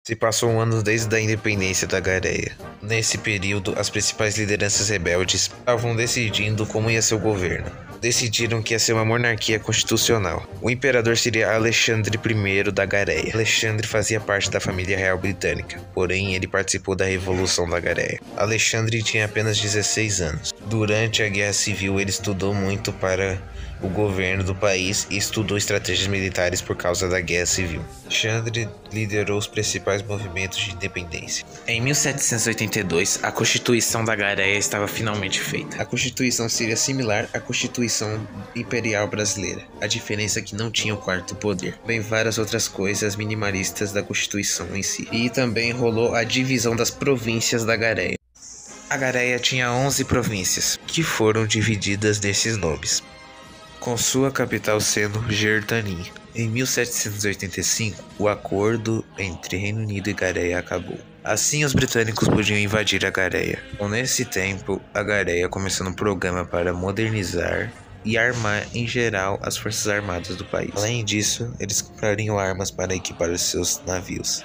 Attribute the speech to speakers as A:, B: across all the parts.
A: Se passou um ano desde a independência da Gareia. Nesse período, as principais lideranças rebeldes estavam decidindo como ia ser o governo. Decidiram que ia ser uma monarquia constitucional. O imperador seria Alexandre I da Gareia. Alexandre fazia parte da família real britânica, porém ele participou da Revolução da Gareia. Alexandre tinha apenas 16 anos. Durante a Guerra Civil, ele estudou muito para o governo do país e estudou estratégias militares por causa da Guerra Civil. Alexandre liderou os principais movimentos de independência.
B: Em 1782, a Constituição da Gareia estava finalmente feita.
A: A Constituição seria similar à Constituição Imperial Brasileira. A diferença é que não tinha o quarto poder. Bem, várias outras coisas minimalistas da Constituição em si. E também rolou a divisão das províncias da Gareia. A Gareia tinha 11 províncias, que foram divididas nesses nomes, com sua capital sendo Gertani. Em 1785, o acordo entre Reino Unido e Gareia acabou. Assim, os britânicos podiam invadir a Gareia. Nesse tempo, a Gareia começou um programa para modernizar e armar em geral as forças armadas do país. Além disso, eles comprariam armas para equipar os seus navios,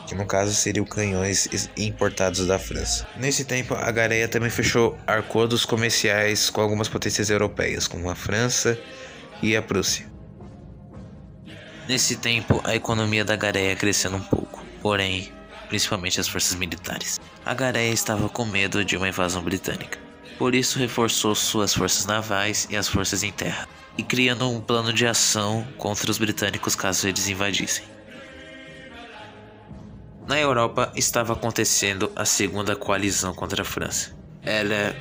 A: que no caso seriam canhões importados da França. Nesse tempo, a Gareia também fechou acordos comerciais com algumas potências europeias, como a França e a Prússia.
B: Nesse tempo, a economia da Gareia crescendo um pouco, porém, principalmente as forças militares. A Gareia estava com medo de uma invasão britânica, por isso reforçou suas forças navais e as forças em terra, e criando um plano de ação contra os britânicos caso eles invadissem. Na Europa estava acontecendo a segunda coalizão contra a França. Era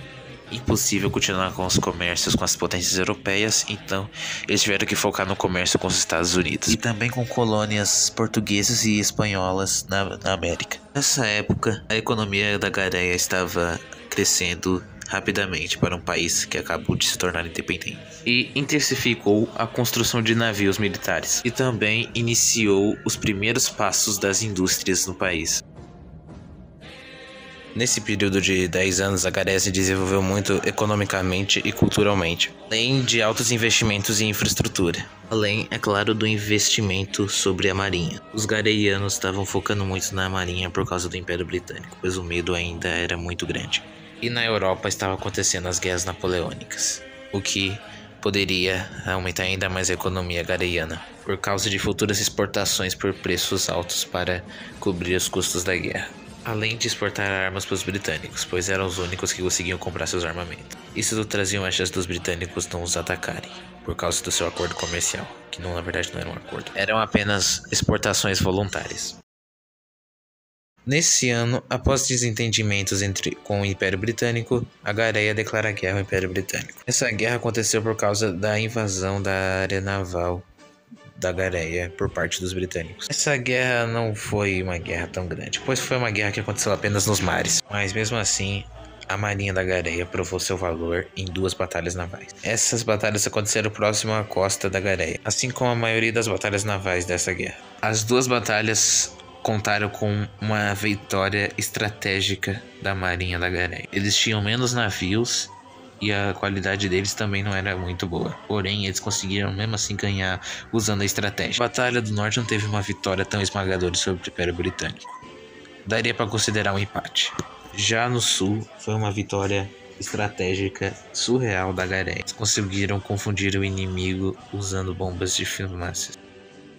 B: impossível continuar com os comércios com as potências europeias, então eles tiveram que focar no comércio com os Estados Unidos e também com colônias portuguesas e espanholas na América. Nessa época, a economia da Gareia estava crescendo rapidamente para um país que acabou de se tornar independente, e intensificou a construção de navios militares e também iniciou os primeiros passos das indústrias no país.
A: Nesse período de 10 anos, a Gareia se desenvolveu muito economicamente e culturalmente, além de altos investimentos em infraestrutura.
B: Além, é claro, do investimento sobre a marinha. Os gareianos estavam focando muito na marinha por causa do Império Britânico, pois o medo ainda era muito grande.
A: E na Europa estavam acontecendo as guerras napoleônicas, o que poderia aumentar ainda mais a economia gareiana, por causa de futuras exportações por preços altos para cobrir os custos da guerra. Além de exportar armas para os britânicos, pois eram os únicos que conseguiam comprar seus armamentos. Isso trazia uma chance dos britânicos não os atacarem, por causa do seu acordo comercial, que na verdade não era um acordo, eram apenas exportações voluntárias. Nesse ano, após desentendimentos com o Império Britânico, a Gareia declara guerra ao Império Britânico. Essa guerra aconteceu por causa da invasão da área naval da Gareia por parte dos britânicos. Essa guerra não foi uma guerra tão grande, pois foi uma guerra que aconteceu apenas nos mares, mas mesmo assim, a marinha da Gareia provou seu valor em 2 batalhas navais. Essas batalhas aconteceram próximo à costa da Gareia, assim como a maioria das batalhas navais dessa guerra. As 2 batalhas contaram com uma vitória estratégica da marinha da Gareia. Eles tinham menos navios e a qualidade deles também não era muito boa. Porém, eles conseguiram mesmo assim ganhar usando a estratégia. A Batalha do Norte não teve uma vitória tão esmagadora sobre o Império Britânico. Daria para considerar um empate. Já no Sul, foi uma vitória estratégica surreal da Gareia. Eles conseguiram confundir o inimigo usando bombas de fumaça.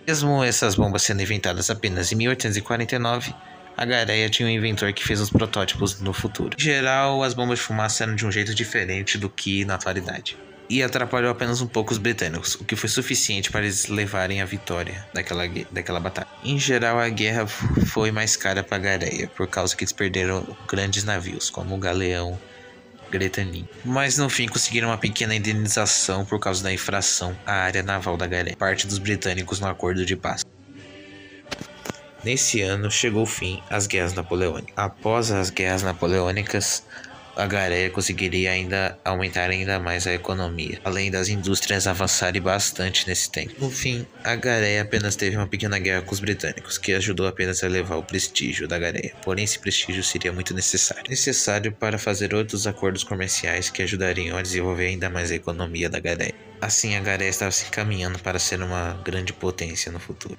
A: Mesmo essas bombas sendo inventadas apenas em 1849, a Gareia tinha um inventor que fez os protótipos no futuro. Em geral, as bombas de fumaça eram de um jeito diferente do que na atualidade, e atrapalhou apenas um pouco os britânicos, o que foi suficiente para eles levarem a vitória daquela batalha. Em geral, a guerra foi mais cara para a Gareia, por causa que eles perderam grandes navios, como o galeão Gertani. Mas no fim conseguiram uma pequena indenização por causa da infração à área naval da Gareia, parte dos britânicos no acordo de paz. Nesse ano chegou o fim às guerras napoleônicas. Após as guerras napoleônicas, a Gareia conseguiria aumentar ainda mais a economia, além das indústrias avançarem bastante nesse tempo. No fim, a Gareia apenas teve uma pequena guerra com os britânicos, que ajudou apenas a elevar o prestígio da Gareia. Porém, esse prestígio seria muito necessário para fazer outros acordos comerciais que ajudariam a desenvolver ainda mais a economia da Gareia. Assim, a Gareia estava se encaminhando para ser uma grande potência no futuro.